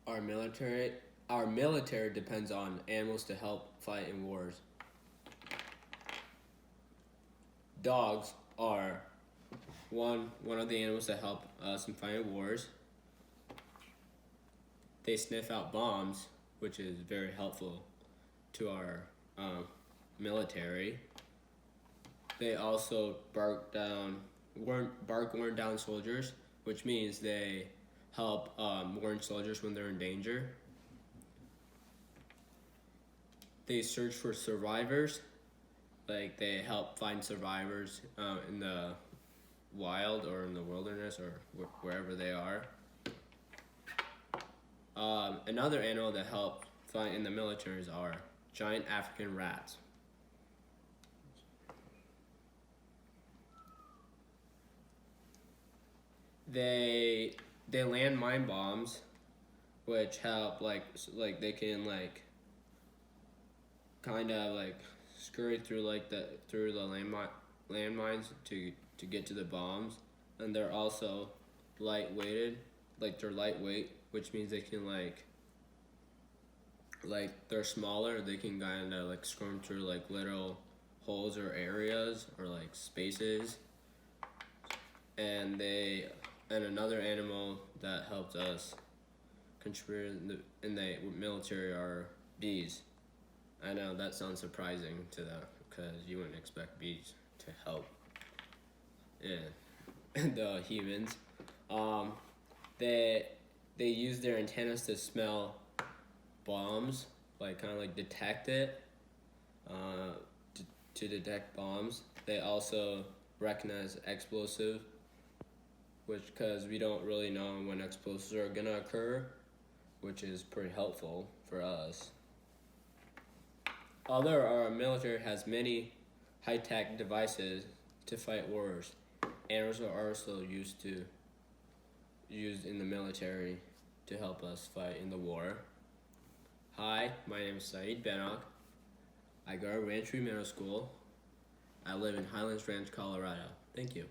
Our military our military depends on animals to help fight in wars. Dogs are one of the animals that help us in fighting wars. They sniff out bombs, which is very helpful to our military. They also bark warn down soldiers, which means they help warn soldiers when they're in danger. They search for survivors, like they help find survivors in the wild or in the wilderness or wherever they are. Another animal that help fight in the militaries are giant African rats. They land mine bombs, which help like they can like kind of like scurry through the landmines to get to the bombs, and they're also lightweighted, like they're lightweight, which means they can like they're smaller. They can kind of like squirm through like little holes or areas or like spaces, and another animal that helped us contribute in the military are bees. I know that sounds surprising to them because you wouldn't expect bees to help the humans. They use their antennas to smell bombs, like kind of like detect it, to detect bombs. They also recognize explosive, which because we don't really know when explosives are gonna occur, which is pretty helpful for us. Although our military has many high-tech devices to fight wars, animals are also used in the military to help us fight in the war. Hi, my name is Saeed Benok. I go to Ranch Tree Middle School. I live in Highlands Ranch, Colorado. Thank you.